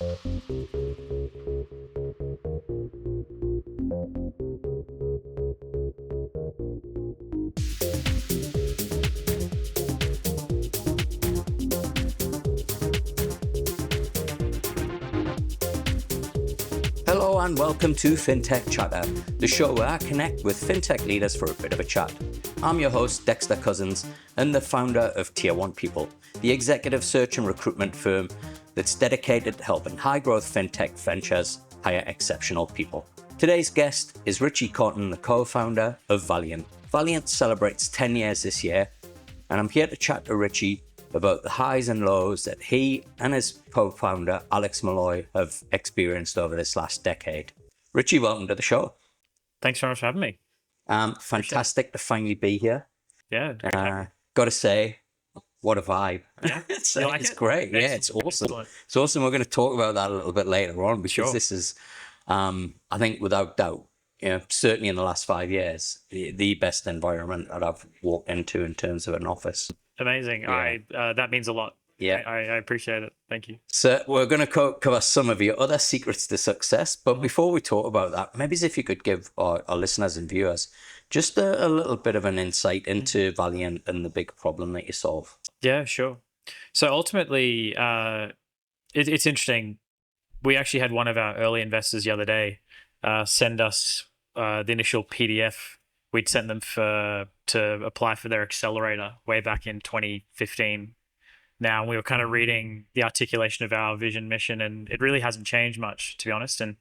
Hello and welcome to Fintech Chatter, the show where I connect with fintech leaders for a bit of a chat. I'm your host, Dexter Cousins, and the founder of Tier 1 People, the executive search and recruitment firm that's dedicated to helping high-growth fintech ventures hire exceptional people. Today's guest is Ritchie Cotton, the co-founder of Valiant. Valiant celebrates 10 years this year, and I'm here to chat to Ritchie about the highs and lows that he and his co-founder, Alex Malloy, have experienced over this last decade. Ritchie, welcome to the show. Thanks very much for having me. Fantastic to finally be here. Yeah. Got to say, what a vibe. Yeah. It's it? great. Yeah, it's awesome. Excellent. It's awesome. We're going to talk about that a little bit later on because This is, I think, without doubt, certainly in the last 5 years, the best environment that I've walked into in terms of an office. Amazing. Yeah. That means a lot. Yeah. I appreciate it. Thank you. So we're going to cover some of your other secrets to success. But before we talk about that, maybe if you could give our listeners and viewers just a little bit of an insight into Valiant and the big problem that you solve. Yeah, sure. So ultimately, it's interesting. We actually had one of our early investors the other day send us the initial PDF we'd sent them to apply for their accelerator way back in 2015. Now, we were kind of reading the articulation of our vision mission, and it really hasn't changed much, to be honest. And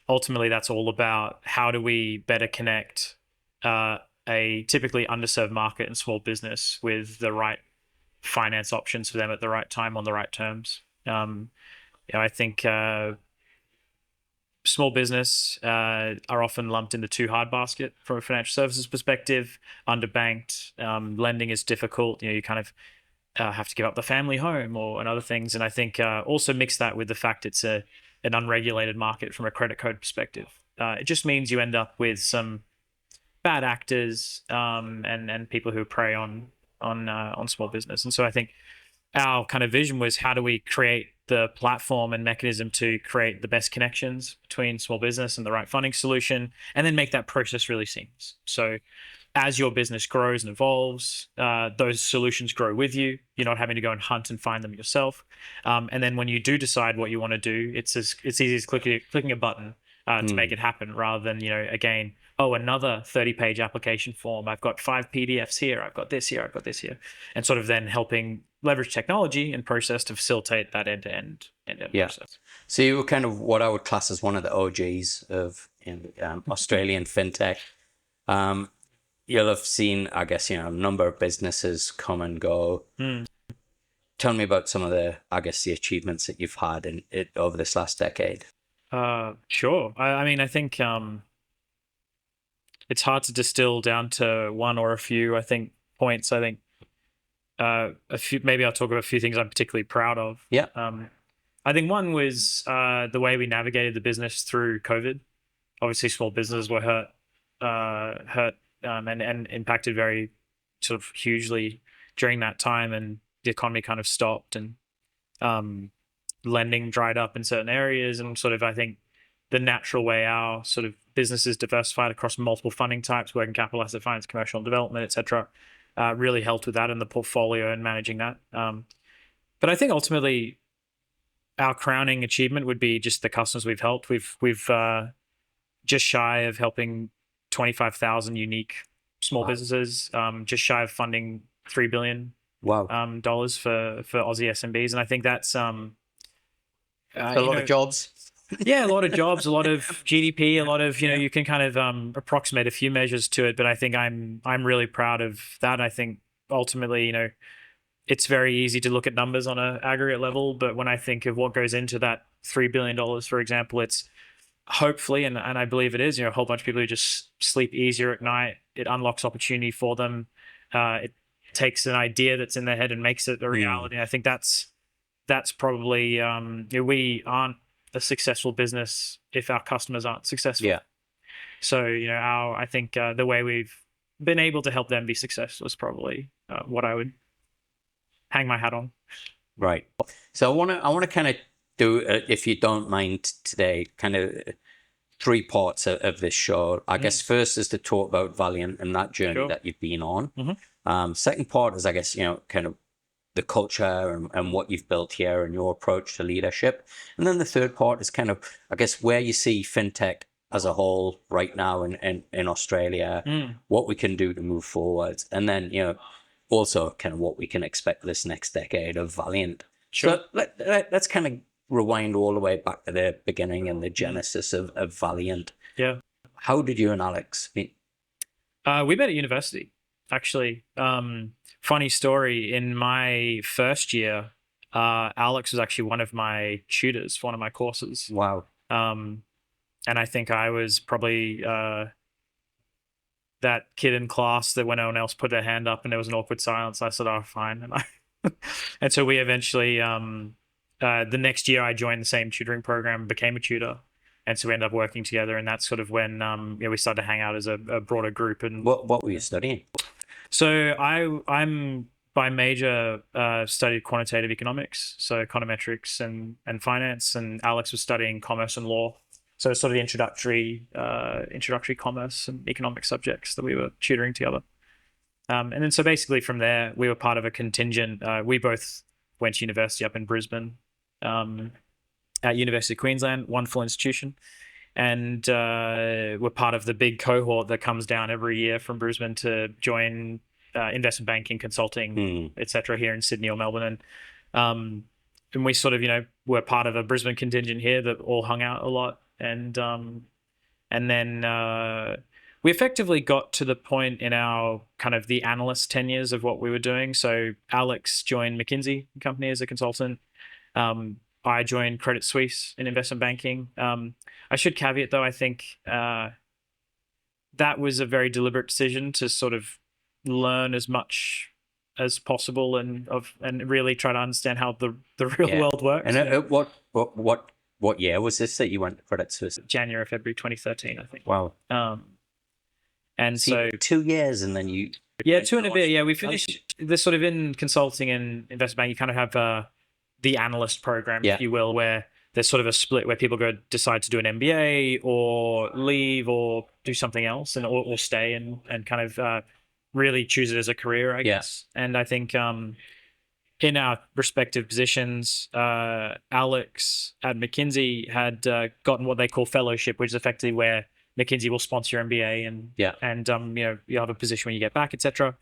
ultimately, that's all about how do we better connect a typically underserved market and small business with the right finance options for them at the right time on the right terms. I think small business are often lumped in the too hard basket from a financial services perspective. Underbanked, lending is difficult. You kind of have to give up the family home and other things. And I think also mix that with the fact it's an unregulated market from a credit code perspective. It just means you end up with some bad actors and people who prey on small business. And so I think our kind of vision was, how do we create the platform and mechanism to create the best connections between small business and the right funding solution, and then make that process really seamless. So as your business grows and evolves, those solutions grow with you. You're not having to go and hunt and find them yourself. And then when you do decide what you want to do, it's easy as clicking a button to make it happen, rather than, again, another 30-page application form. I've got 5 PDFs here. I've got this here. I've got this here. And sort of then helping leverage technology and process to facilitate that end-to-end process. So you were kind of what I would class as one of the OGs of Australian fintech. You'll have seen, I guess, a number of businesses come and go. Tell me about some of the achievements that you've had in it over this last decade. Sure. I think it's hard to distill down to one or a few, points. I think maybe I'll talk about a few things I'm particularly proud of. Yeah. I think one was the way we navigated the business through COVID. Obviously, small businesses were hurt and impacted very sort of hugely during that time, and the economy kind of stopped, and lending dried up in certain areas, and sort of I think the natural way our sort of businesses diversified across multiple funding types, working capital, asset finance, commercial development, etc., really helped with that in the portfolio and managing that. But I think ultimately our crowning achievement would be just the customers we've helped. We've just shy of helping 25,000 unique small businesses, just shy of funding $3 billion dollars for Aussie SMBs, and I think that's a lot of jobs. Yeah, a lot of jobs, a lot of GDP, a lot of, you can kind of approximate a few measures to it, but I think I'm really proud of that. I think ultimately, it's very easy to look at numbers on an aggregate level, but when I think of what goes into that $3 billion, for example, it's hopefully, and I believe it is, a whole bunch of people who just sleep easier at night. It unlocks opportunity for them. It takes an idea that's in their head and makes it a reality. I think that's probably, we aren't a successful business if our customers aren't successful. Yeah. So, I think the way we've been able to help them be successful is probably what I would hang my hat on. Right. So I want to kind of do, if you don't mind today, kind of three parts of this show. I guess first is to talk about Valiant and that journey that you've been on. Second part is, I guess, kind of the culture and what you've built here and your approach to leadership. And then the third part is kind of, I guess, where you see fintech as a whole right now in Australia, what we can do to move forward. And then, also kind of what we can expect this next decade of Valiant. Sure. So let's kind of rewind all the way back to the beginning and the genesis of Valiant. Yeah. How did you and Alex meet? We met at university, actually. Funny story, in my first year, Alex was actually one of my tutors for one of my courses. Wow. And I think I was probably that kid in class that when no one else put their hand up and there was an awkward silence, I said, "Oh, fine." And so we eventually, the next year I joined the same tutoring program, became a tutor. And so we ended up working together, and that's sort of when we started to hang out as a broader group. And what were you studying? So I'm by major studied quantitative economics, so econometrics and finance, and Alex was studying commerce and law. So it's sort of the introductory commerce and economic subjects that we were tutoring together. And then so basically from there, we were part of a contingent. We both went to university up in Brisbane, at University of Queensland, wonderful institution. And we're part of the big cohort that comes down every year from Brisbane to join investment banking, consulting, etc. here in Sydney or Melbourne. And we sort of, were part of a Brisbane contingent here that all hung out a lot. And then we effectively got to the point in our kind of the analyst tenures of what we were doing. So Alex joined McKinsey & Company as a consultant. I joined Credit Suisse in investment banking. I should caveat, though, I think that was a very deliberate decision to sort of learn as much as possible and really try to understand how the real world works. And what year was this that you went to Credit Suisse? January, February 2013, I think. Wow. And so 2 years, and then you... Yeah, 2 and a bit. Yeah, we finished this sort of in consulting and investment banking. You kind of have the analyst program, if you will, where there's sort of a split where people decide to do an MBA or leave or do something else or stay and kind of really choose it as a career, I guess. And I think in our respective positions, Alex at McKinsey had gotten what they call fellowship, which is effectively where McKinsey will sponsor your MBA and you'll have a position when you get back, etc.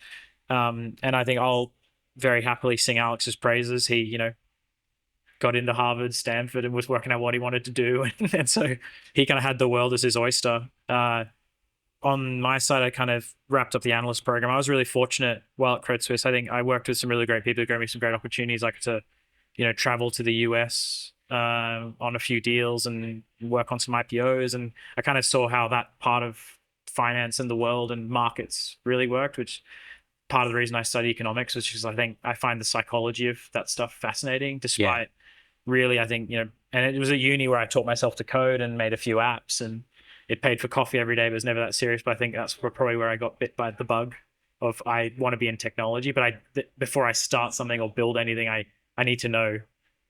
And I think I'll very happily sing Alex's praises. He, got into Harvard, Stanford, and was working out what he wanted to do. And so he kind of had the world as his oyster. On my side, I kind of wrapped up the analyst program. I was really fortunate while at Credit Suisse. I think I worked with some really great people who gave me some great opportunities. I got to, travel to the US on a few deals and work on some IPOs. And I kind of saw how that part of finance and the world and markets really worked, which part of the reason I study economics was because I think I find the psychology of that stuff fascinating, despite really, I think, and it was a uni where I taught myself to code and made a few apps, and it paid for coffee every day, but it was never that serious. But I think that's probably where I got bit by the bug of I want to be in technology, but before I start something or build anything, I need to know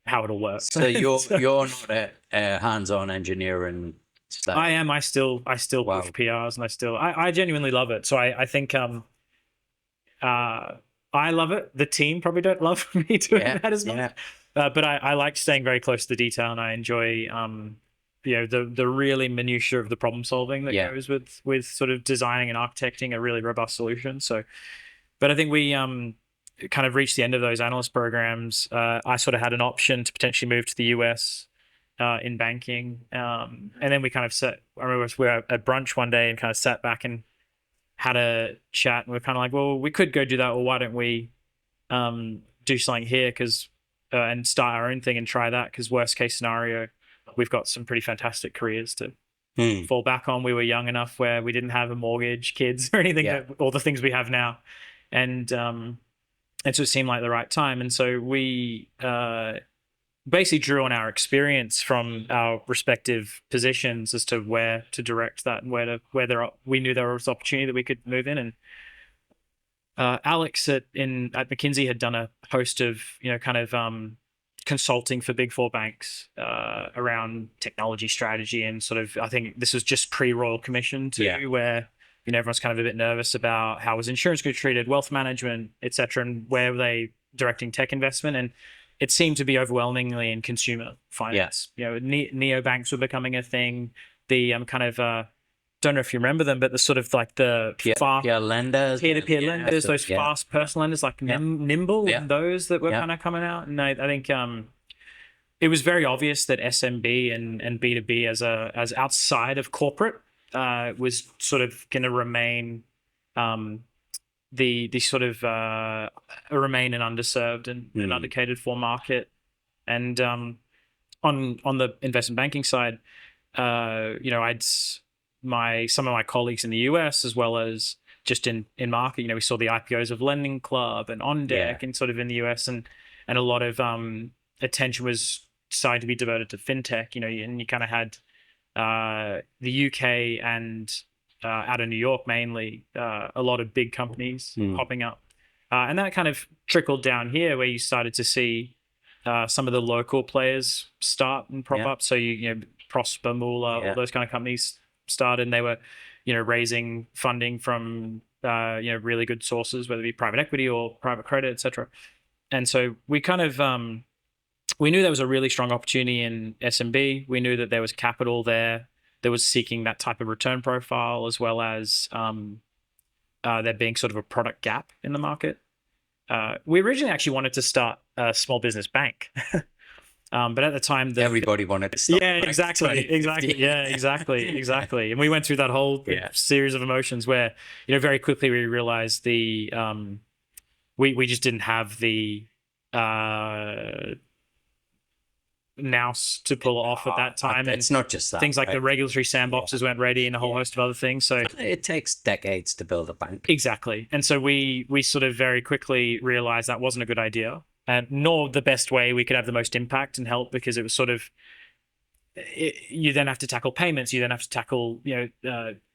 how it'll work. So you're not a hands-on engineer and stuff. I am. I still push PRs, and I genuinely love it. So I think I love it. The team probably don't love me doing that as much. But I like staying very close to the detail, and I enjoy the really minutiae of the problem solving that goes with sort of designing and architecting a really robust solution. So, but I think we kind of reached the end of those analyst programs. I sort of had an option to potentially move to the US in banking, and then we kind of I remember we were at brunch one day and kind of sat back and had a chat, and we're kind of like, well, we could go do that, or why don't we do something here and start our own thing and try that, because worst case scenario, we've got some pretty fantastic careers to fall back on. We were young enough where we didn't have a mortgage, kids, or anything, all the things we have now. And so it seemed like the right time. And so we basically drew on our experience from our respective positions as to where to direct that and we knew there was opportunity that we could move in. And Alex at McKinsey had done a host of kind of consulting for big four banks around technology strategy, and sort of, I think this was just pre-Royal Commission too, where everyone's kind of a bit nervous about how was insurance group treated, wealth management, etc., and where were they directing tech investment. And it seemed to be overwhelmingly in consumer finance. Neobanks were becoming a thing. The kind of don't know if you remember them, but the sort of like the peer-to-peer lenders, those fast personal lenders like Nimble, those that were kind of coming out. And I think it was very obvious that SMB and B2B as outside of corporate was sort of going to remain the sort of remain an underserved and undercatered for market. And on the investment banking side, some of my colleagues in the US, as well as just in market, we saw the IPOs of Lending Club and On Deck and sort of in the US, and a lot of attention was starting to be devoted to fintech, and you kind of had the UK and out of New York mainly, a lot of big companies popping up. And that kind of trickled down here where you started to see some of the local players start and prop up. So Prosper, Moolah, all those kind of companies started, and they were, raising funding from, really good sources, whether it be private equity or private credit, etc. And so we kind of, we knew there was a really strong opportunity in SMB. We knew that there was capital there that was seeking that type of return profile, as well as there being sort of a product gap in the market. We originally actually wanted to start a small business bank. But at the time, everybody wanted to start. Yeah, exactly. Yeah, exactly. And we went through that whole series of emotions where, very quickly we realized we just didn't have the nous to pull off at that time. And it's not just that. Things like the regulatory sandboxes weren't ready, and a whole host of other things. So it takes decades to build a bank. Exactly. And so we sort of very quickly realized that wasn't a good idea. Nor the best way we could have the most impact and help, because it was sort of, you then have to tackle payments, you then have to tackle,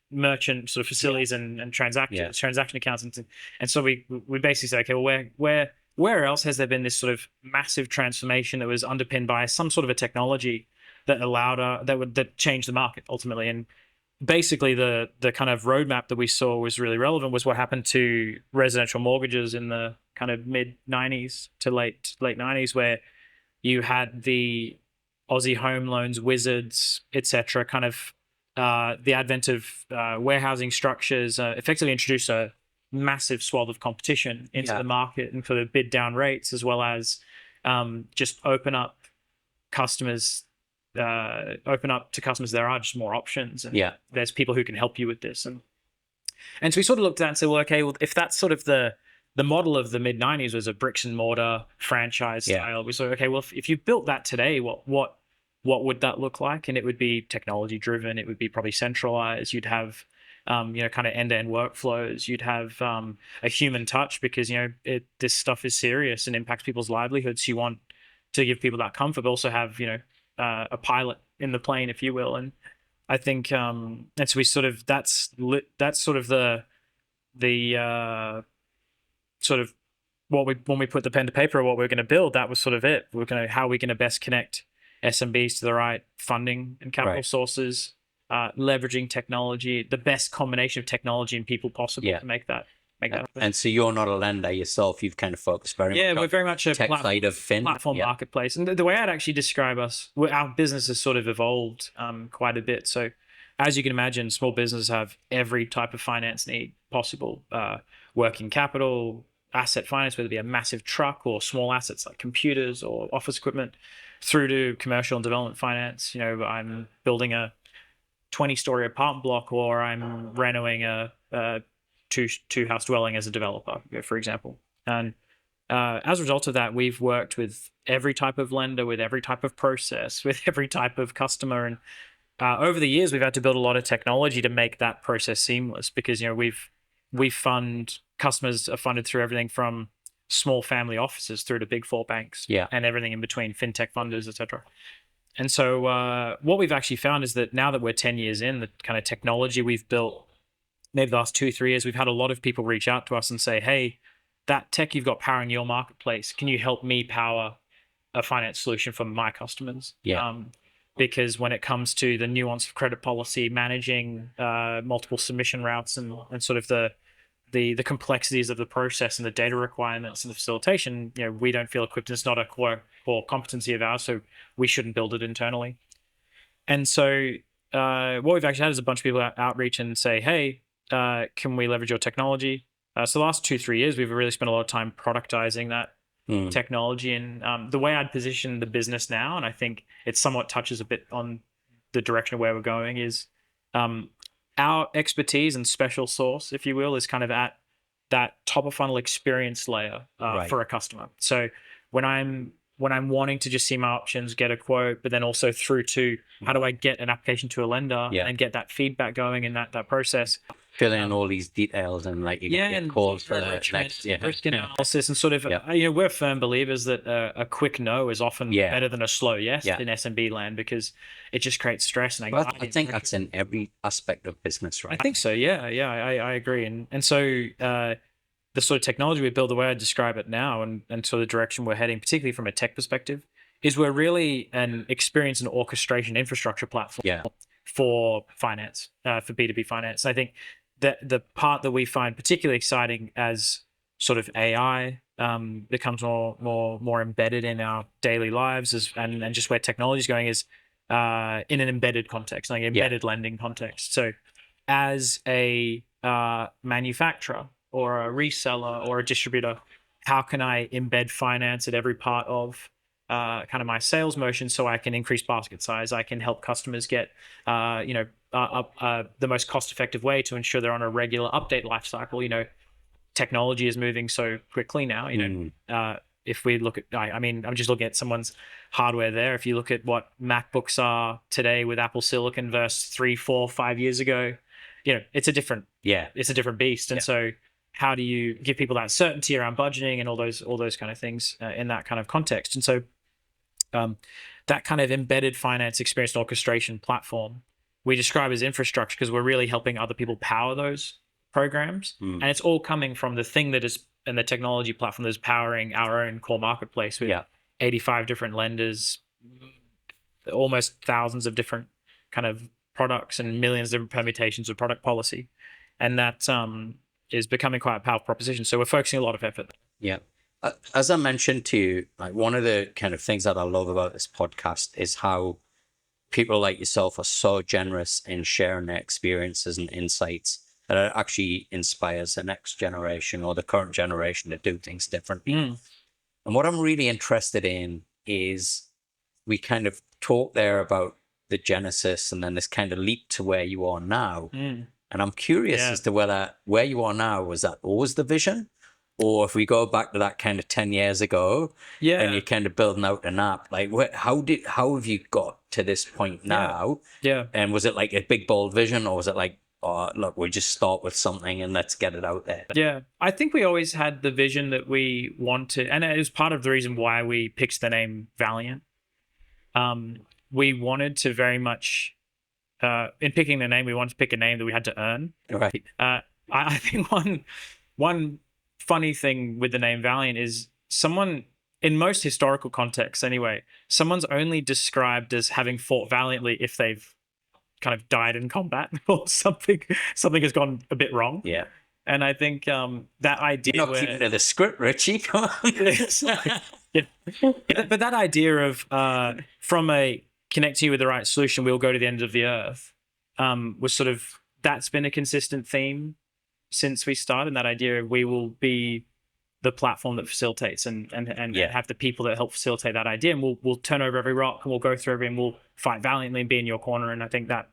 merchant sort of facilities and transaction accounts. And so we basically said, okay, well, where else has there been this sort of massive transformation that was underpinned by some sort of a technology that allowed, that changed the market ultimately? And basically the kind of roadmap that we saw was really relevant was what happened to residential mortgages in the kind of mid 90s to late 90s, where you had the Aussie home loans wizards, etc. kind of the advent of warehousing structures effectively introduced a massive swath of competition into the market and sort of bid down rates, as well as just open up to customers. There are just more options, and there's people who can help you with this. And so we sort of looked at that and said, well, okay, well, if that's sort of the model of the mid 90s was a bricks and mortar franchise style, we said, okay, well, if you built that today, what would that look like? And it would be technology driven. It would be probably centralized. You'd have kind of end-to-end workflows. You'd have a human touch, because this stuff is serious and impacts people's livelihoods. You want to give people that comfort, but also have a pilot in the plane, if you will. And I think and so we sort of that's sort of the sort of when we put the pen to paper of what we're going to build, that was sort of it. How are we going to best connect SMBs to the right funding and capital sources, leveraging technology, the best combination of technology and people possible to make that happen. And so you're not a lender yourself. You've kind of focused very much we're very much a platform marketplace. And the way I'd actually describe us, our business has sort of evolved quite a bit. So as you can imagine, small businesses have every type of finance need possible, working capital, asset finance, whether it be a massive truck or small assets like computers or office equipment, through to commercial and development finance. I'm building a 20-story apartment block, or I'm renovating a two house dwelling as a developer, for example. And as a result of that, we've worked with every type of lender, with every type of process, with every type of customer. And over the years, we've had to build a lot of technology to make that process seamless, because customers are funded through everything from small family offices through to big four banks, and everything in between, fintech funders, etc. And so what we've actually found is that now that we're 10 years in, the kind of technology we've built, maybe the last 2-3 years, we've had a lot of people reach out to us and say, hey, that tech you've got powering your marketplace, can you help me power a finance solution for my customers. Yeah. Because when it comes to the nuance of credit policy, managing multiple submission routes, and sort of the complexities of the process and the data requirements and the facilitation, we don't feel equipped. It's not a core competency of ours, so we shouldn't build it internally. And so what we've actually had is a bunch of people outreach and say, hey, can we leverage your technology? So the last 2-3 years, we've really spent a lot of time productizing that technology. And the way I'd position the business now, and I think it somewhat touches a bit on the direction of where we're going, is our expertise and special sauce, if you will, is kind of at that top of funnel experience layer for a customer. So when I'm wanting to just see my options, get a quote, but then also through to how do I get an application to a lender and get that feedback going in that process. Fill in all these details and like you get calls for the next risk analysis and sort of we're firm believers that a quick no is often better than a slow yes in SMB land, because it just creates stress and anxiety. I think that's in every aspect of business, right? I think so. I agree. And so the sort of technology we build, the way I describe it now, and sort of the direction we're heading, particularly from a tech perspective, is we're really an experience and orchestration infrastructure platform for finance, for B2B finance. And I think that the part that we find particularly exciting as sort of AI becomes more embedded in our daily lives, and just where technology is going, is in an embedded context, like embedded lending context. So as a manufacturer or a reseller or a distributor, how can I embed finance at every part of kind of my sales motion so I can increase basket size? I can help customers get the most cost-effective way to ensure they're on a regular update life cycle. Technology is moving so quickly now. If we look at, I'm just looking at someone's hardware there. If you look at what MacBooks are today with Apple Silicon versus 3, 4, 5 years ago, it's a different beast. And so how do you give people that certainty around budgeting and all those kind of things in that kind of context? And so that kind of embedded finance experience and orchestration platform we describe as infrastructure, because we're really helping other people power those programs. And it's all coming from the thing that is, and the technology platform that is powering our own core marketplace with 85 different lenders, almost thousands of different kind of products and millions of different permutations of product policy. And that is becoming quite a powerful proposition. So we're focusing a lot of effort. Yeah. As I mentioned to you, like one of the kind of things that I love about this podcast is how people like yourself are so generous in sharing their experiences and insights that it actually inspires the next generation or the current generation to do things differently. And what I'm really interested in is, we kind of talked there about the genesis and then this kind of leap to where you are now. And I'm curious as to whether where you are now, was that always the vision? Or if we go back to that kind of 10 years ago and you're kind of building out an app, like how have you got to this point now? And was it like a big, bold vision, or was it like, oh, look, we just start with something and let's get it out there? Yeah, I think we always had the vision that we wanted, and it was part of the reason why we picked the name Valiant. We wanted to very much, in picking the name, we wanted to pick a name that we had to earn. Right. I think one funny thing with the name Valiant is, someone, in most historical contexts anyway, someone's only described as having fought valiantly if they've kind of died in combat or something has gone a bit wrong. Yeah. And I think that idea, you're not keeping to the script, Ritchie. Come on. But that idea of from a connecting you with the right solution, we'll go to the end of the earth, was sort of, that's been a consistent theme since we started. And that idea of we will be the platform that facilitates and have the people that help facilitate that idea, and we'll turn over every rock and we'll go through every, and we'll fight valiantly and be in your corner. And I think that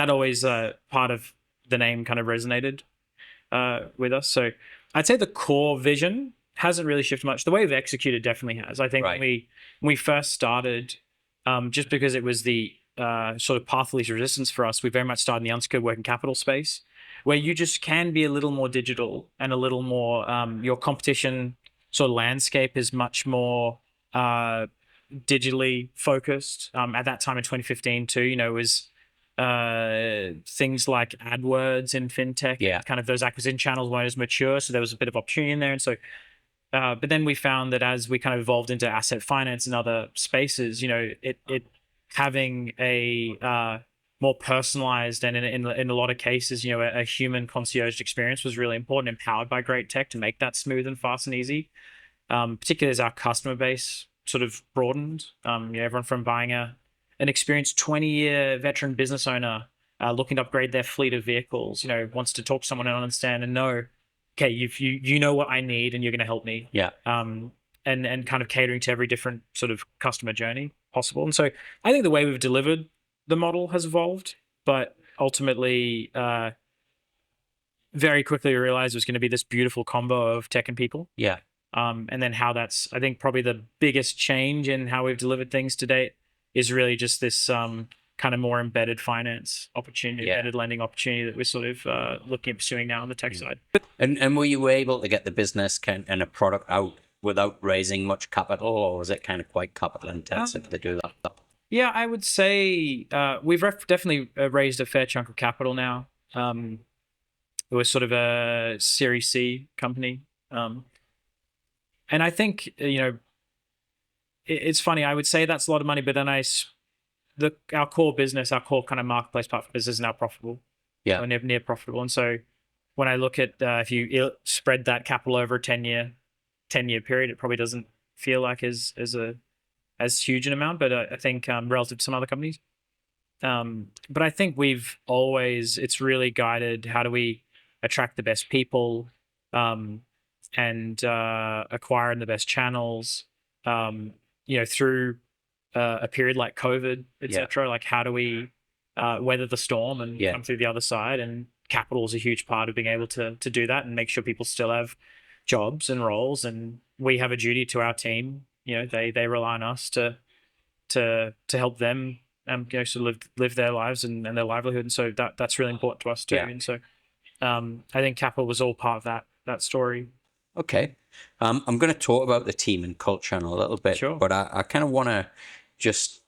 always part of the name kind of resonated with us. So I'd say the core vision hasn't really shifted much. The way we've executed definitely has. I think when we first started, just because it was the sort of path of least resistance for us, we very much started in the unsecured working capital space, where you just can be a little more digital and a little more, your competition sort of landscape is much more digitally focused. At that time in 2015 too, it was things like AdWords in fintech, kind of those acquisition channels weren't as mature, so there was a bit of opportunity in there. And so But then we found that as we kind of evolved into asset finance and other spaces, it having a more personalized and in a lot of cases, a human concierge experience was really important, empowered by great tech to make that smooth and fast and easy. Particularly as our customer base sort of broadened, everyone from buying an experienced 20-year veteran business owner looking to upgrade their fleet of vehicles, wants to talk to someone and understand and know, okay, you know what I need and you're going to help me. Yeah. And kind of catering to every different sort of customer journey possible. And so I think the way we've delivered the model has evolved, but ultimately, very quickly we realized it was going to be this beautiful combo of tech and people. Yeah. And then how that's, I think, probably the biggest change in how we've delivered things to date is really just this kind of more embedded finance opportunity, embedded lending opportunity that we're sort of looking at pursuing now on the tech side. And were you able to get the business and a product out without raising much capital, or was it kind of quite capital intensive to do that? Yeah, I would say we've definitely raised a fair chunk of capital now. It was sort of a Series C company. And I think, it's funny, I would say that's a lot of money, but then our core business, our core kind of marketplace platform business is now profitable. Yeah. Or near profitable. And so when I look at, if you spread that capital over a 10-year period, it probably doesn't feel like as huge an amount, but I think relative to some other companies. But I think it's really guided how do we attract the best people, and acquire in the best channels, through a period like COVID, etc. Like how do we weather the storm and come through the other side? And capital is a huge part of being able to do that and make sure people still have jobs and roles. And we have a duty to our team. They rely on us to help them sort of live their lives and their livelihood. And so that's really important to us too. And so I think capital was all part of that story. Okay. I'm going to talk about the team and culture in a little bit, Sure. But I kind of want to just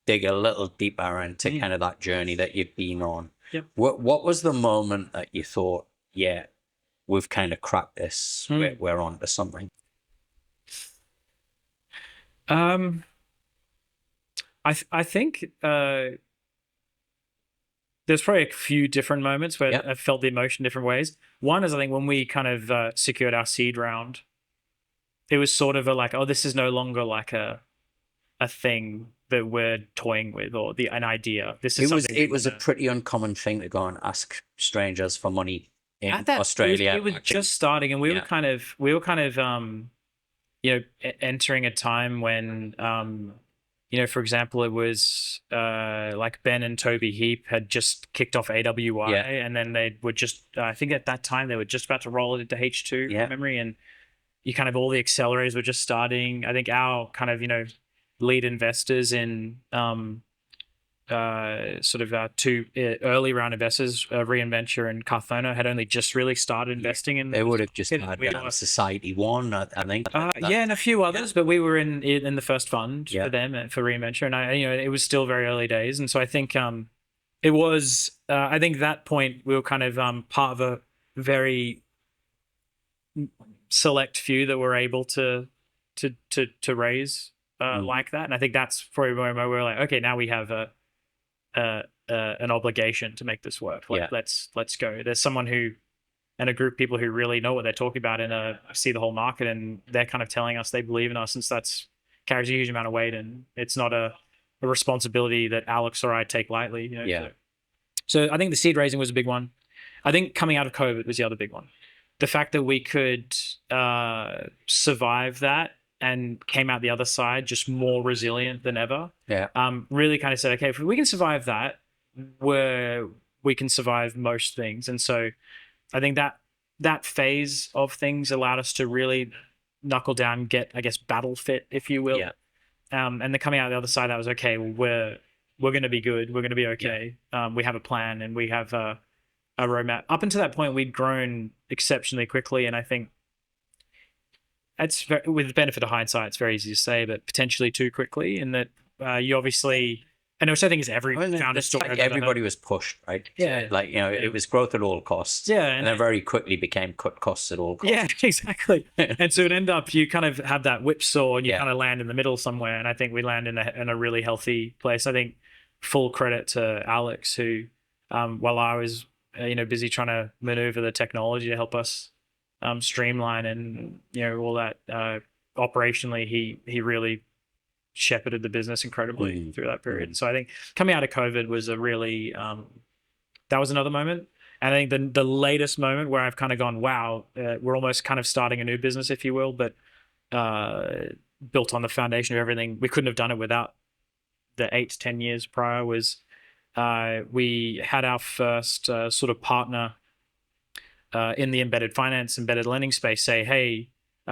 dig a little deeper into kind of that journey that you've been on. Yep. What was the moment that you thought, yeah, we've kind of cracked this, we're on to something? I think there's probably a few different moments where I felt the emotion different ways. One is, I think, when we kind of secured our seed round, it was sort of this is no longer like a thing that we're toying with or an idea. It was a pretty uncommon thing to go and ask strangers for money in Australia. It was just starting, and we were kind of entering a time when for example, it was like Ben and Toby Heap had just kicked off AWI, and then they were just, I think at that time they were just about to roll it into H2 from memory, and you kind of all the accelerators were just starting. I think our kind of lead investors in sort of our two early round investors, Reinventure and Carthona, had only just really started investing in. They would have just had Society One, I think. And a few others, but we were in the first fund for them, for Reinventure, and it was still very early days, and so I think it was. I think that point we were kind of part of a very select few that were able to raise like that, and I think that's probably where we were like, okay, now we have an obligation to make this work. Let's go. There's someone and a group of people who really know what they're talking about and see the whole market, and they're kind of telling us they believe in us, and so that's carries a huge amount of weight, and it's not a responsibility that Alex or I take lightly. So I think the seed raising was a big one. I think coming out of COVID was the other big one. The fact that we could survive that and came out the other side just more resilient than ever. Really kind of said, okay, if we can survive that, we can survive most things. And so I think that phase of things allowed us to really knuckle down, get, I guess, battle fit, if you will. And then coming out the other side, that was okay. We're going to be good. We're going to be okay. We have a plan and we have a roadmap. Up until that point, we'd grown exceptionally quickly, and I think with the benefit of hindsight, it's very easy to say, but potentially too quickly, in that you obviously And which I think is every I mean, founder it's story. like I've ever everybody heard. was pushed, right? Yeah. Like, it was growth at all costs. Yeah, And then very quickly became cut costs at all costs. Yeah, exactly. And so it ended up, you kind of have that whipsaw and you Yeah. kind of land in the middle somewhere. And I think we land in a really healthy place. I think full credit to Alex, who, while I was, busy trying to maneuver the technology to help us streamline and, all that operationally, he really shepherded the business incredibly through that period. So I think coming out of COVID was a really, that was another moment. And I think the latest moment where I've kind of gone, wow, we're almost kind of starting a new business, if you will, but built on the foundation of everything. We couldn't have done it without the 8 to 10 years prior. Was we had our first sort of partner in the embedded finance, embedded lending space say, hey,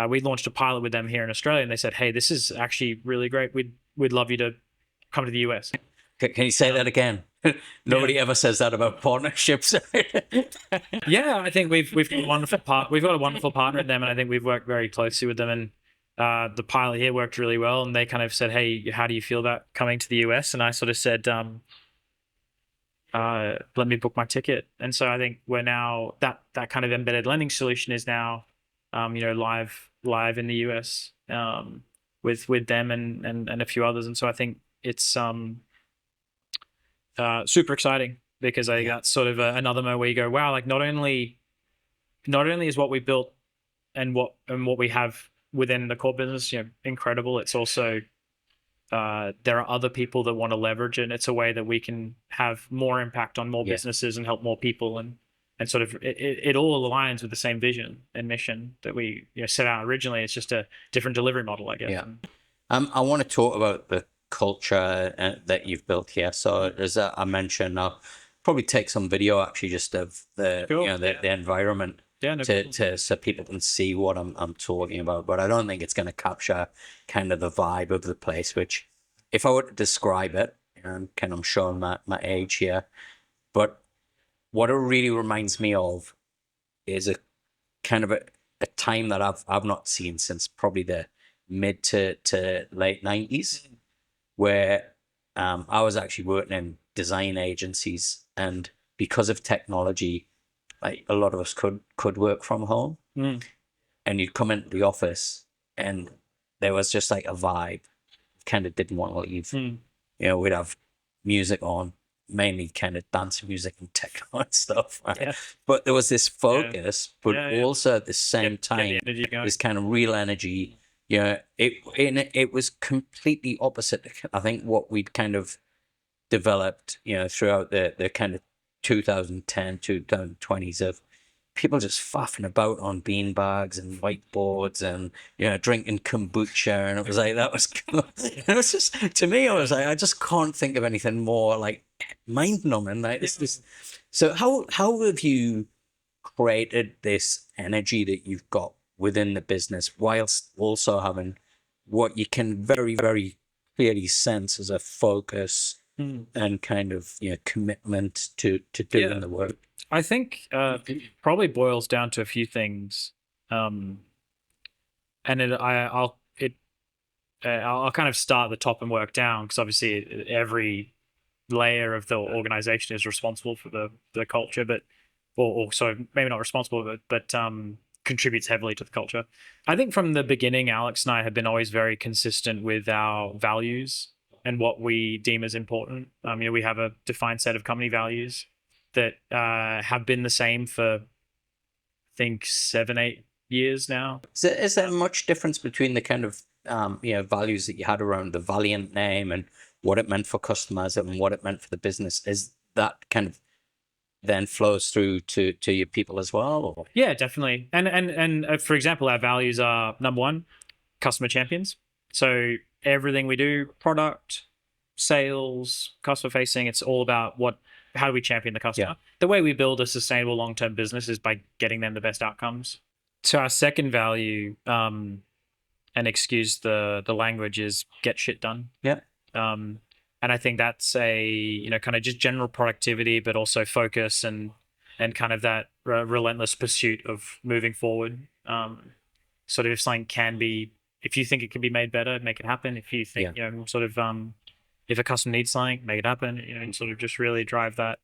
we launched a pilot with them here in Australia, and they said, hey, this is actually really great. We'd love you to come to the US. Can you say that again? Nobody ever says that about partnerships. Yeah, I think we've got a wonderful partner in them, and I think we've worked very closely with them. And the pilot here worked really well, and they kind of said, hey, how do you feel about coming to the US? And I sort of said, let me book my ticket. And so I think we're now that kind of embedded lending solution is now live in the US with them and a few others. And so I think it's super exciting, because I think that's sort of another moment where you go, wow, like not only is what we built and what we have within the core business incredible, it's also there are other people that want to leverage it, and it's a way that we can have more impact on more businesses and help more people, and sort of it all aligns with the same vision and mission that we set out originally. It's just a different delivery model, I guess. Yeah. I want to talk about the culture that you've built here. So as I mentioned, I'll probably take some video actually just of the the environment so people can see what I'm talking about. But I don't think it's going to capture kind of the vibe of the place, which if I were to describe it, and kind of showing my age here, but what it really reminds me of is a kind of a time that I've not seen since probably the mid to late 90s, where I was actually working in design agencies, and because of technology, like a lot of us could work from home, and you'd come into the office and there was just like a vibe, kind of didn't want to leave. We'd have music on, mainly kind of dance music and techno and stuff, right? Yeah. But there was this focus, but also at the same time, this kind of real energy. It was completely opposite, I think, what we'd kind of developed, throughout the kind of 2010, 2020s of people just faffing about on beanbags and whiteboards and, drinking kombucha. And it was like, that was cool. And it was just, to me, I was like, I just can't think of anything more like mind numbing. Like this. So how have you created this energy that you've got within the business, whilst also having what you can very, very clearly sense as a focus and kind of commitment to doing the work? I think it probably boils down to a few things, and I'll kind of start at the top and work down, because obviously every layer of the organization is responsible for the culture, but or so maybe not responsible, but contributes heavily to the culture. I think from the beginning, Alex and I have been always very consistent with our values and what we deem as important. We have a defined set of company values that have been the same for, I think, 7-8 years now. Is there much difference between the kind of values that you had around the Valiant name and what it meant for customers and what it meant for the business? Is that kind of then flows through to your people as well? Or? Yeah, definitely. And for example, our values are, number one, customer champions. So everything we do, product, sales, customer facing, it's all about how do we champion the customer? The way we build a sustainable long-term business is by getting them the best outcomes. So our second value, and excuse the language, is get shit done. Yeah. And I think that's a, kind of just general productivity, but also focus and kind of that relentless pursuit of moving forward. Sort of if something if you think it can be made better, make it happen. If you think, sort of if a customer needs something, make it happen, and sort of just really drive that.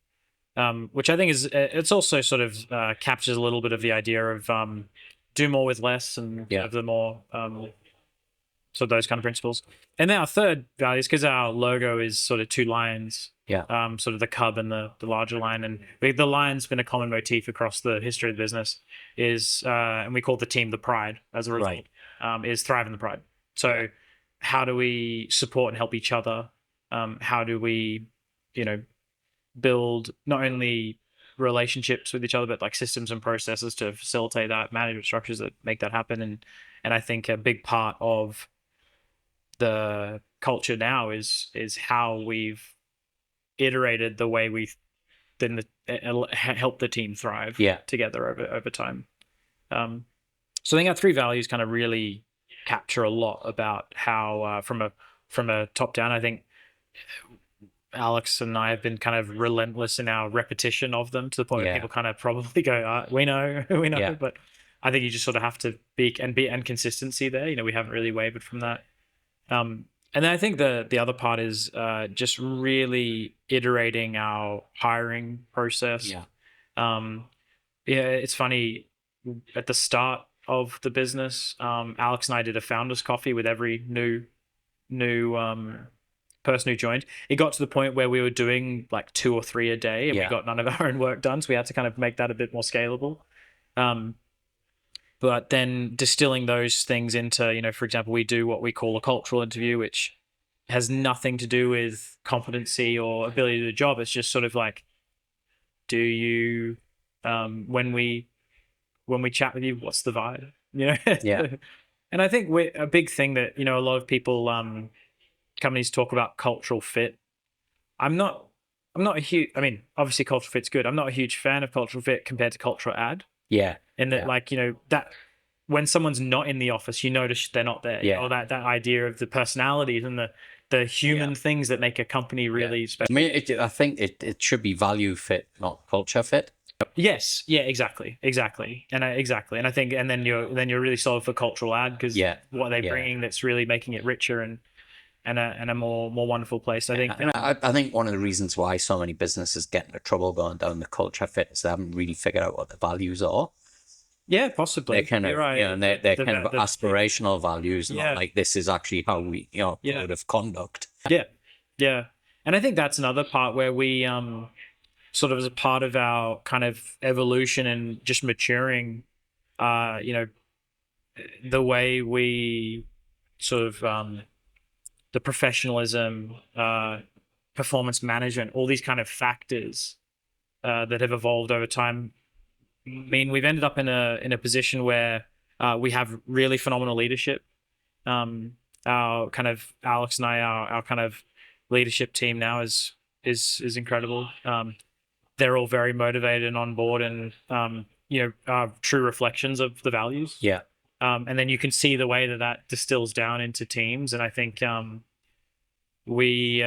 Which I think is, it's also sort of captures a little bit of the idea of do more with less, and Yeah. of the more, so those kind of principles. And then our third value is because our logo is sort of two lions, Yeah. sort of the cub and the larger lion. And the lion's been a common motif across the history of the business, and we call the team the pride as a result, is thrive in the pride. So how do we support and help each other? How do we, build not only relationships with each other, but like systems and processes to facilitate that, management structures that make that happen. And I think a big part of the culture now is how we've iterated the way we've then help the team thrive together over time. So I think our three values kind of really capture a lot about how, from a top down, I think Alex and I have been kind of relentless in our repetition of them to the point where people kind of probably go, we know, but I think you just sort of have to be and consistency there. We haven't really wavered from that. And then I think the other part is just really iterating our hiring process. It's funny, at the start of the business, Alex and I did a founders coffee with every new person who joined. It got to the point where we were doing like 2 or 3 a day, and we got none of our own work done, so we had to kind of make that a bit more scalable. But then distilling those things into, for example, we do what we call a cultural interview, which has nothing to do with competency or ability to do the job. It's just sort of like, do you, when we chat with you, what's the vibe? And I think a big thing that, a lot of people, companies talk about cultural fit. I'm not a huge, obviously cultural fit's good. I'm not a huge fan of cultural fit compared to cultural ad. And that that when someone's not in the office, you notice they're not there. Or that idea of the personalities and the human things that make a company really special. I think it should be value fit, not culture fit. Yes. Yeah, exactly. And I think, and then you're really solid for cultural ad, because what they're bringing that's really making it richer and a more wonderful place. I think. I think one of the reasons why so many businesses get into trouble going down the culture fit is they haven't really figured out what the values are. Yeah, possibly. They're kind of, and they're kind of aspirational values, not like this is actually how we, code of conduct. Yeah. And I think that's another part where we, sort of as a part of our kind of evolution and just maturing, the way we sort of, the professionalism, performance management, all these kind of factors that have evolved over time. We've ended up in a position where we have really phenomenal leadership. Our kind of Alex and I, our kind of leadership team now is incredible. They're all very motivated and on board, and are true reflections of the values. And then you can see the way that distills down into teams. And I think we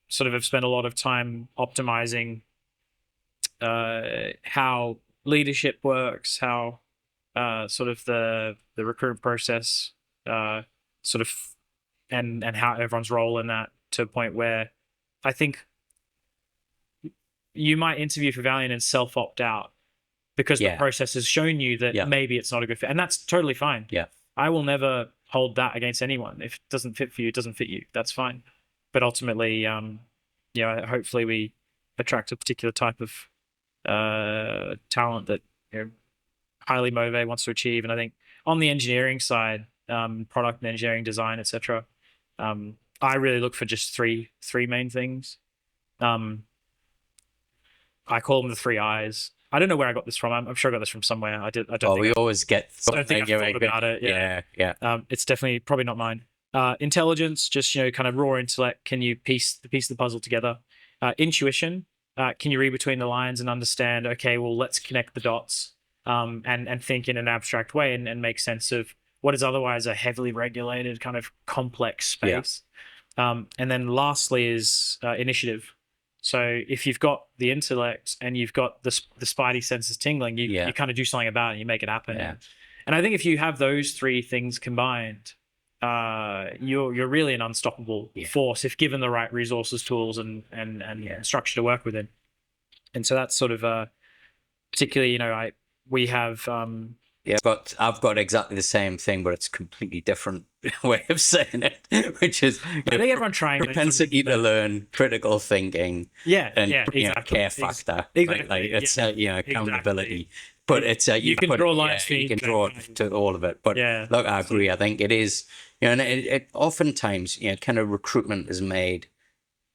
sort of have spent a lot of time optimizing how leadership works, how sort of the recruitment process sort of, and how everyone's role in that, to a point where I think you might interview for Valiant and self-opt out because the process has shown you that maybe it's not a good fit. And that's totally fine. I will never hold that against anyone. If it doesn't fit for you, it doesn't fit you. That's fine. But ultimately, hopefully we attract a particular type of talent that highly motivated, wants to achieve. And I think on the engineering side, product and engineering design, etc., I really look for just three main things. I call them the 3 I's. I don't know where I got this from. I'm sure I got this from somewhere. I don't always get. I don't think I've thought about it. Yeah. It's definitely probably not mine. Intelligence, just kind of raw intellect. Can you piece the puzzle together? Intuition. Can you read between the lines and understand? Okay, well, let's connect the dots. And think in an abstract way and make sense of what is otherwise a heavily regulated kind of complex space. And then lastly is initiative. So if you've got the intellect and you've got the spidey senses tingling, you kind of do something about it and you make it happen. And I think if you have those 3 things combined, you're really an unstoppable force if given the right resources, tools, and structure to work within. And so that's sort of particularly, we have I've got exactly the same thing, but it's a completely different way of saying it, which is I think everyone trying propensity to learn, critical thinking, and exactly. care factor, exactly. Like it's accountability. But it's you can draw lines. You can draw to all of it. But look, I agree. I think it is, and it oftentimes, kind of recruitment is made.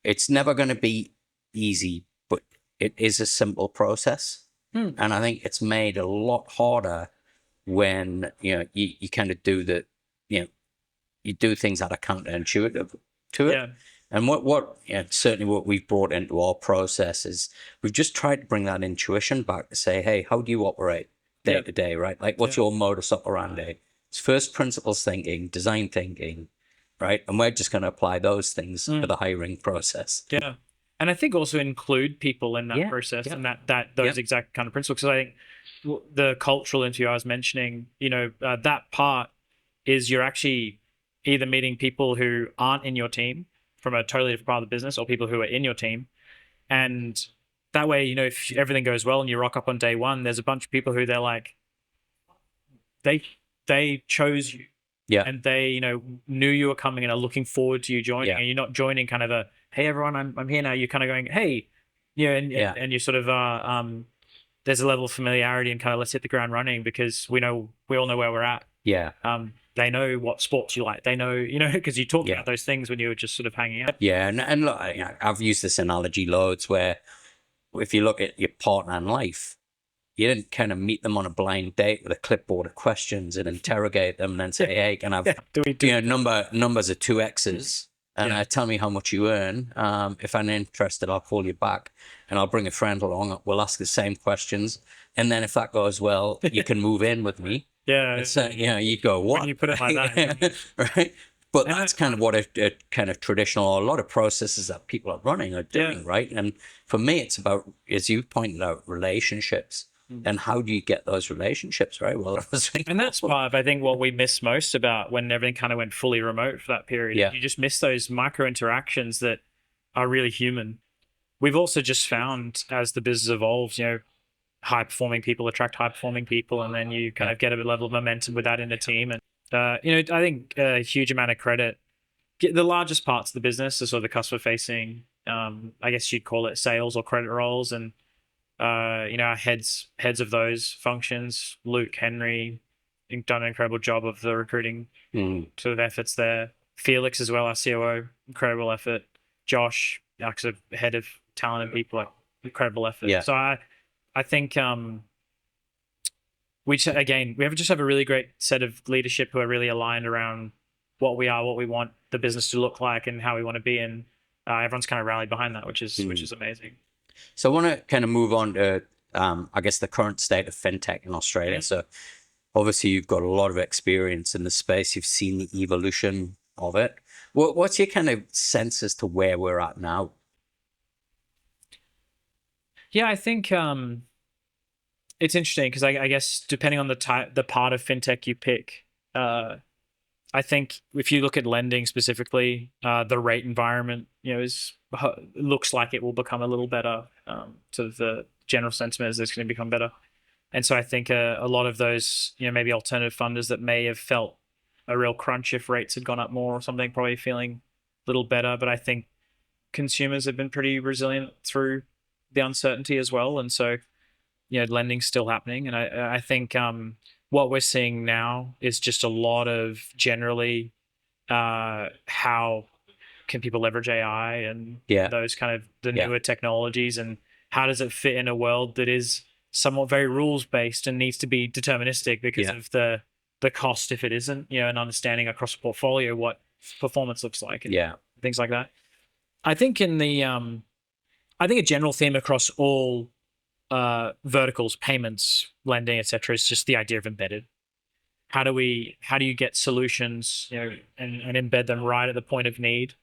It's never going to be easy, but it is a simple process, and I think it's made a lot harder when you kind of do the you do things that are counterintuitive to it. And what certainly what we've brought into our process is we've just tried to bring that intuition back to say, hey, how do you operate day to day, right? Like, what's your modus operandi? It's first principles thinking, design thinking, right? And we're just going to apply those things to the hiring process. Yeah. And I think also include people in that process and those exact kind of principles. Because I think the cultural interview I was mentioning, that part is you're actually either meeting people who aren't in your team from a totally different part of the business, or people who are in your team. And that way, if everything goes well and you rock up on day one, there's a bunch of people who they're like, they chose you. Yeah. And they, knew you were coming and are looking forward to you joining. And you're not joining kind of hey, everyone, I'm here now. You're kind of going, hey, and you sort of, there's a level of familiarity and kind of let's hit the ground running because we all know where we're at. Yeah. They know what sports you like. They know, because you talked about those things when you were just sort of hanging out. Yeah. And look, I've used this analogy loads where if you look at your partner in life, you didn't kind of meet them on a blind date with a clipboard of questions and interrogate them and then say, hey, can I have numbers are 2 X's and tell me how much you earn. If I'm interested, I'll call you back and I'll bring a friend along. We'll ask the same questions. And then if that goes well, you can move in with me. You go, what? When you put it like that. Right? But that's kind of what a kind of traditional, or a lot of processes that people are running are doing, right? And for me, it's about, as you pointed out, relationships. And how do you get those relationships, right? Well, and that's part of, I think, what we miss most about when everything kind of went fully remote for that period. You just miss those micro interactions that are really human. We've also just found as the business evolves, high performing people attract high performing people, and then you kind of get a level of momentum with that in a team. And I think a huge amount of credit. The largest parts of the business are sort of the customer facing. I guess you'd call it sales or credit roles, and our heads of those functions, Luke, Henry, done an incredible job of the recruiting sort of efforts there. Felix as well, our COO, incredible effort. Josh, our sort of head of talent and people, incredible effort. So I think we just have a really great set of leadership who are really aligned around what we are, what we want the business to look like, and how we want to be. And everyone's kind of rallied behind that, which is amazing. So I want to kind of move on to, I guess, the current state of fintech in Australia. So obviously you've got a lot of experience in the space. You've seen the evolution of it. What's your kind of sense as to where we're at now? Yeah, I think it's interesting because I guess depending on the part of fintech you pick, I think if you look at lending specifically, the rate environment, looks like it will become a little better. Sort of the general sentiment is it's going to become better. And so I think a lot of those, maybe alternative funders that may have felt a real crunch if rates had gone up more or something, probably feeling a little better. But I think consumers have been pretty resilient through the uncertainty as well. And so, lending's still happening. And I think what we're seeing now is just a lot of generally how can people leverage AI and those kind of the newer technologies, and how does it fit in a world that is somewhat very rules based and needs to be deterministic because of the cost if it isn't, and understanding across a portfolio what performance looks like and things like that. I think I think a general theme across all verticals, payments, lending, etc., is just the idea of embedded. How do you get solutions, and embed them right at the point of need,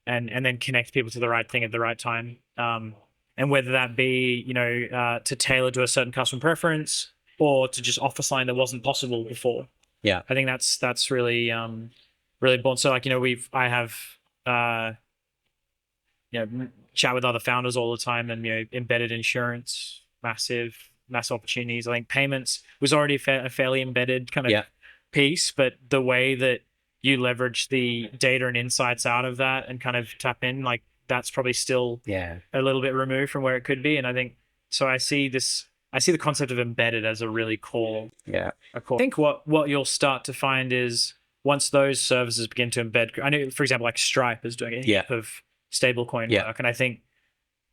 and then connect people to the right thing at the right time, and whether that be to tailor to a certain customer preference or to just offer something that wasn't possible before. I think that's really really important. So like, I have, chat with other founders all the time, and, embedded insurance, massive opportunities. I think payments was already a fairly embedded kind of piece, but the way that you leverage the data and insights out of that and kind of tap in, like, that's probably still a little bit removed from where it could be. And I think, so I see the concept of embedded as a really core. I think what you'll start to find is once those services begin to embed, I know, for example, like Stripe is doing a heap of stablecoin work. And I think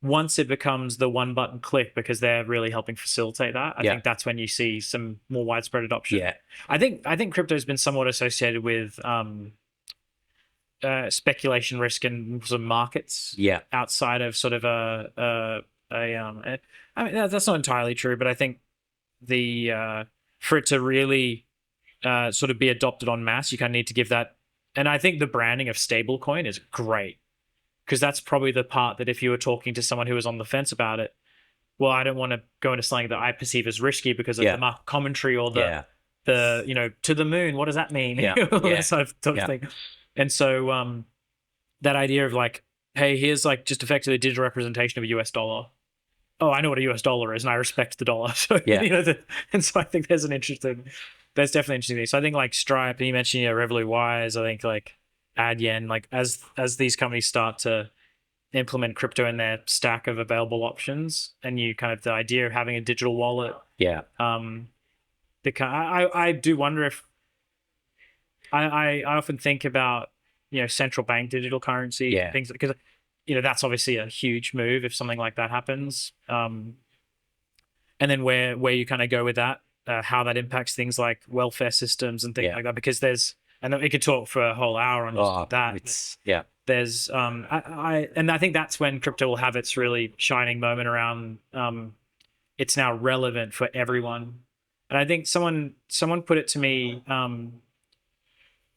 once it becomes the one button click, because they're really helping facilitate that, I think that's when you see some more widespread adoption. I think crypto has been somewhat associated with speculation risk in some markets outside of sort of I mean, that's not entirely true, but I think for it to really sort of be adopted en masse, you kind of need to give that. And I think the branding of stablecoin is great, because that's probably the part that if you were talking to someone who was on the fence about it, well, I don't want to go into something that I perceive as risky because of the market commentary or the to the moon, what does that mean? That sort of thing. And so that idea of like, hey, here's like just effectively a digital representation of a US dollar. Oh, I know what a US dollar is, and I respect the dollar. So and so I think there's definitely interesting things. So I think like Stripe, and you mentioned Revolut Wise, I think like Adyen, like as these companies start to implement crypto in their stack of available options, and you kind of the idea of having a digital wallet. I do wonder if I often think about central bank digital currency things, because that's obviously a huge move if something like that happens. And then where you kind of go with that, how that impacts things like welfare systems and things like that, because and then we could talk for a whole hour on just that. There's and I think that's when crypto will have its really shining moment around it's now relevant for everyone. And I think someone put it to me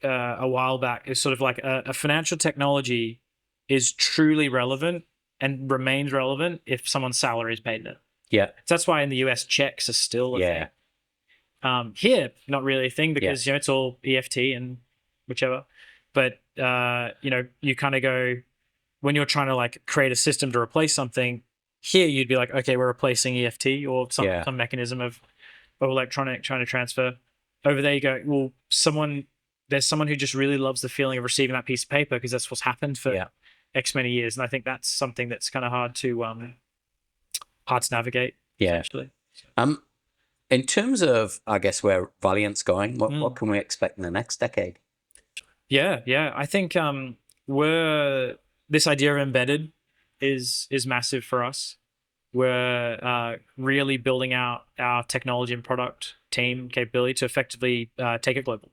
a while back. It's sort of like a financial technology is truly relevant and remains relevant if someone's salary is paid in it. So that's why in the US checks are still a thing. Here, not really a thing, because it's all EFT and whichever. But you kind of go, when you're trying to like create a system to replace something, here you'd be like, okay, we're replacing EFT or some mechanism of electronic trying to transfer. Over there you go, well, there's someone who just really loves the feeling of receiving that piece of paper because that's what's happened for X many years. And I think that's something that's kind of hard to navigate. Essentially. In terms of, I guess, where Valiant's going, what can we expect in the next decade? I think this idea of embedded is massive for us. We're really building out our technology and product team capability to effectively take it global.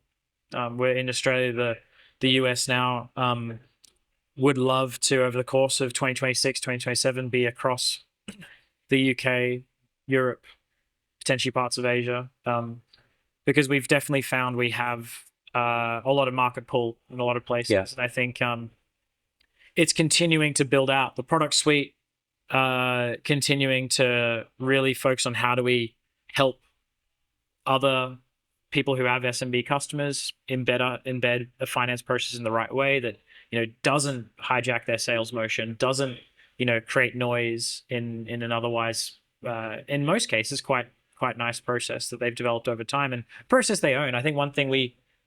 We're in Australia, the US now would love to, over the course of 2026, 2027, be across the UK, Europe, potentially parts of Asia, because we've definitely found we have a lot of market pull in a lot of places. And I think it's continuing to build out the product suite, continuing to really focus on how do we help other people who have SMB customers embed a finance process in the right way that doesn't hijack their sales motion, doesn't create noise in an otherwise in most cases quite nice process that they've developed over time and process they own. I think one thing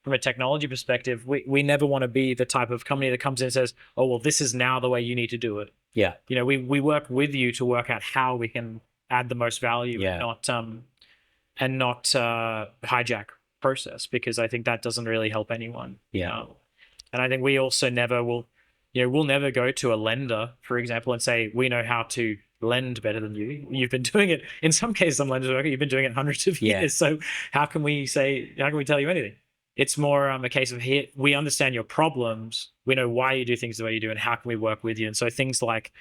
from a technology perspective, we never want to be the type of company that comes in and says, oh, well, this is now the way you need to do it. We work with you to work out how we can add the most value and not hijack process, because I think that doesn't really help anyone. And I think we also we'll never go to a lender, for example, and say, we know how to lend better than you. You've been doing it. In some cases, some lenders you've been doing it hundreds of years. So how can we tell you anything? It's more a case of, here, we understand your problems. We know why you do things the way you do, and how can we work with you? And so things like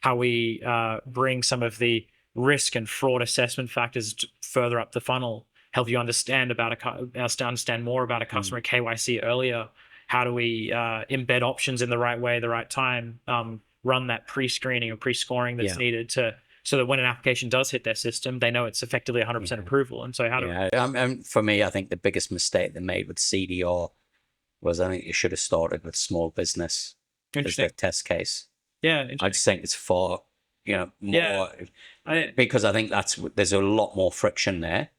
how we bring some of the risk and fraud assessment factors further up the funnel, help you understand more about a customer, KYC earlier. How do we embed options in the right way, the right time, run that pre-screening or pre-scoring that's needed so that when an application does hit their system, they know it's effectively 100% approval. And so for me, I think the biggest mistake they made with CDR was I think you should have started with small business as the Interesting. test case. Yeah, I interesting. just think it's far, more, Yeah. because I think there's a lot more friction there.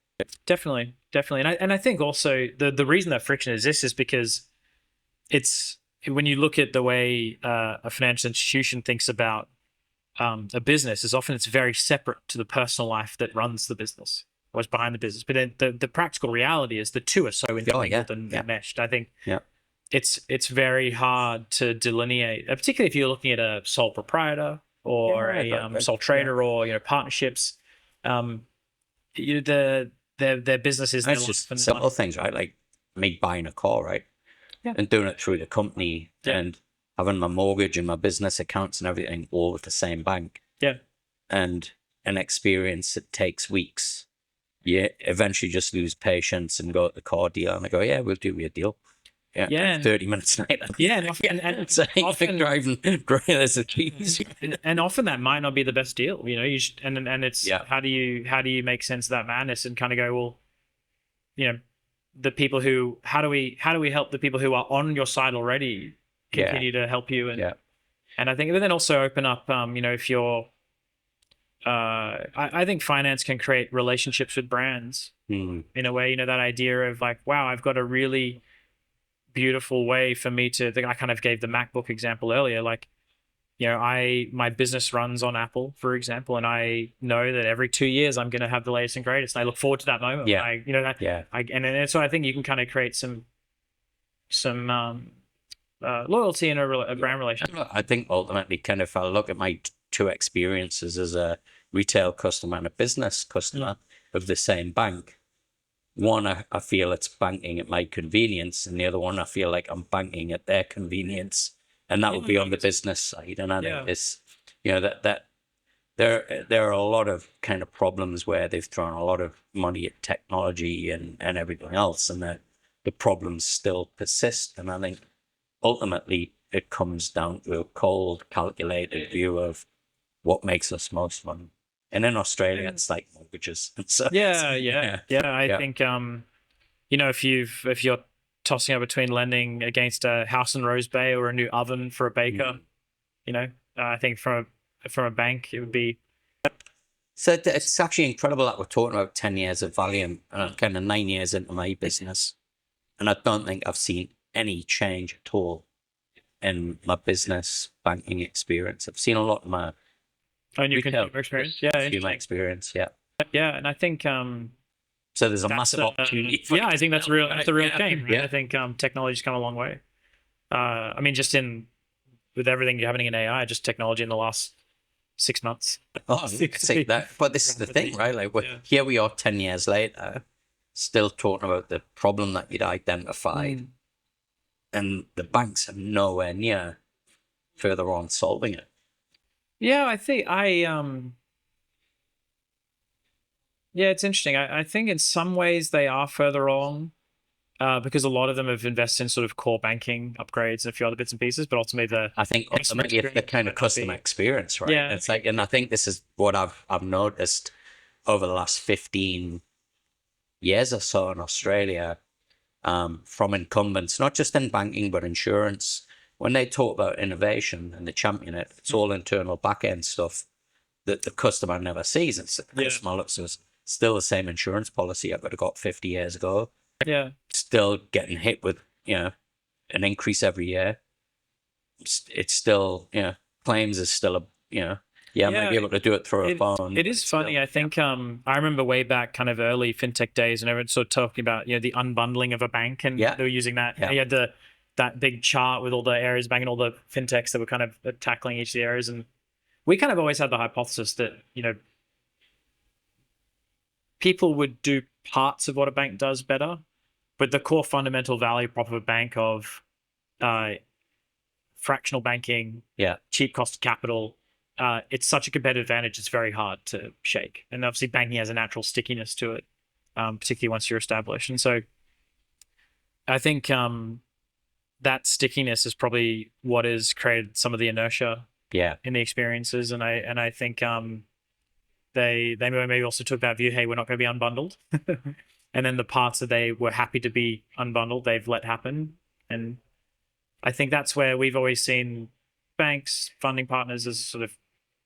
Definitely. And I think also the reason that friction exists is because it's when you look at the way a financial institution thinks about a business, is often it's very separate to the personal life that runs the business, what's behind the business. But then the practical reality is the two are so intermingled and enmeshed. I think it's very hard to delineate, particularly if you're looking at a sole proprietor or a sole trader or partnerships. Their businesses. It's just simple things, right? Like me buying a car, right? Yeah. And doing it through the company and having my mortgage and my business accounts and everything all with the same bank. Yeah. And an experience that takes weeks. You eventually just lose patience and go to the car dealer and I go, yeah, we'll do you a deal. Yeah. 30 minutes later. Yeah. And often driving trailers of cheese. And often that might not be the best deal, and it's how do you make sense of that madness and kind of go, well, the people who, how do we help the people who are on your side already continue to help you? And I think, but then also open up, if you're, I think finance can create relationships with brands in a way, that idea of like, wow, I've got a really beautiful way for me to, I kind of gave the MacBook example earlier, like, my business runs on Apple, for example, and I know that every 2 years I'm going to have the latest and greatest. And I look forward to that moment. And so I think you can kind of create some loyalty in a brand relationship. I think ultimately, kind of, if I look at my two experiences as a retail customer and a business customer of the same bank, one, I feel it's banking at my convenience, and the other one, I feel like I'm banking at their convenience. And that would be on the business side. And I think it's, that there are a lot of kind of problems where they've thrown a lot of money at technology and everything else, and the problems still persist. And I think ultimately it comes down to a cold, calculated view of what makes us most money. And in Australia, it's like mortgages. So, I think, if you're tossing up between lending against a house in Rose Bay or a new oven for a baker, I think from a bank, it would be. So it's actually incredible that we're talking about 10 years of Valiant, and I'm kind of 9 years into my business. And I don't think I've seen any change at all in my business banking experience. I've seen a lot of my consumer experience. Consumer experience, Yeah, and I think so there's a massive opportunity. I think that's real. That's a real game. Right? I think technology's come a long way. I mean, just with everything happening in AI, just technology in the last 6 months. Oh, see that. But this is the thing, right? Like, here we are 10 years later, still talking about the problem that you'd identified, and the banks are nowhere near further on solving it. Yeah, I think it's interesting. I think in some ways they are further along because a lot of them have invested in sort of core banking upgrades and a few other bits and pieces, but ultimately I think ultimately it's the kind of customer experience, right? Yeah. It's like, and I think this is what I've noticed over the last 15 years or so in Australia, from incumbents, not just in banking, but insurance. When they talk about innovation and they champion it, it's all internal back-end stuff that the customer never sees. It's the customer looks at still the same insurance policy I would have got 50 years ago. Yeah. Still getting hit with, an increase every year. It's still, claims is still I might be able to do it through a phone. It is funny. I think I remember way back kind of early fintech days, and everyone's sort of talking about, the unbundling of a bank, and they were using that. Yeah. You had that big chart with all the areas bank and all the fintechs that were kind of tackling each of the areas. And we kind of always had the hypothesis that, people would do parts of what a bank does better, but the core fundamental value prop of a bank of fractional banking, cheap cost of capital, it's such a competitive advantage, it's very hard to shake. And obviously banking has a natural stickiness to it, particularly once you're established. And so I think that stickiness is probably what has created some of the inertia in the experiences. And I think they maybe also took that view, hey, we're not going to be unbundled. And then the parts that they were happy to be unbundled, they've let happen. And I think that's where we've always seen banks, funding partners as sort of,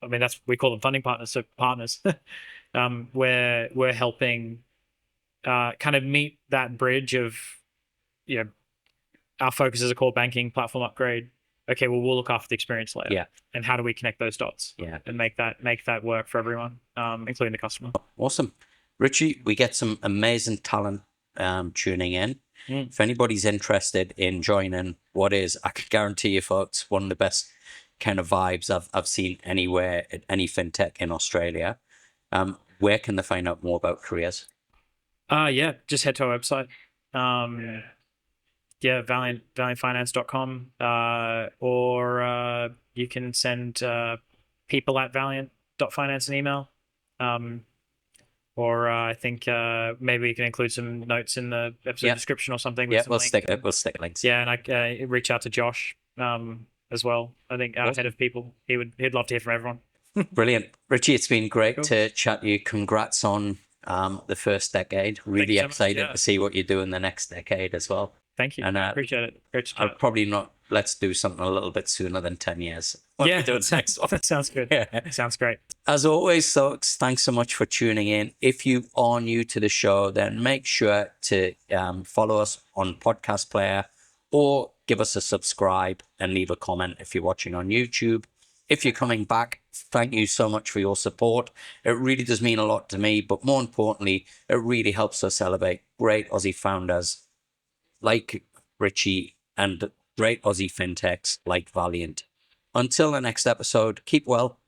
I mean, we call them funding partners, so partners, where we're helping kind of meet that bridge of, our focus is a core banking platform upgrade. Okay, well, we'll look after the experience layer. Yeah. And how do we connect those dots? Yeah. And make that work for everyone, including the customer. Awesome. Ritchie, we get some amazing talent tuning in. If anybody's interested in joining what is, I can guarantee you folks, one of the best kind of vibes I've seen anywhere at any fintech in Australia. Where can they find out more about careers? Just head to our website. Valiantfinance.com, or you can send people@valiant.finance an email. Or I think maybe we can include some notes in the episode description or something. Yeah, we'll stick links. Yeah, and I reach out to Josh as well. I think our head of people, he'd love to hear from everyone. Brilliant. Ritchie, it's been great to chat to you. Congrats on the first decade. Really excited to see what you do in the next decade as well. Thank you. And I appreciate it. Great to chat. Probably not. Let's do something a little bit sooner than 10 years. Yeah, that sounds good. Yeah. Sounds great. As always, folks, thanks so much for tuning in. If you are new to the show, then make sure to follow us on Podcast Player or give us a subscribe and leave a comment if you're watching on YouTube. If you're coming back, thank you so much for your support. It really does mean a lot to me, but more importantly, it really helps us elevate great Aussie founders like Ritchie and great Aussie fintechs like Valiant. Until the next episode, keep well,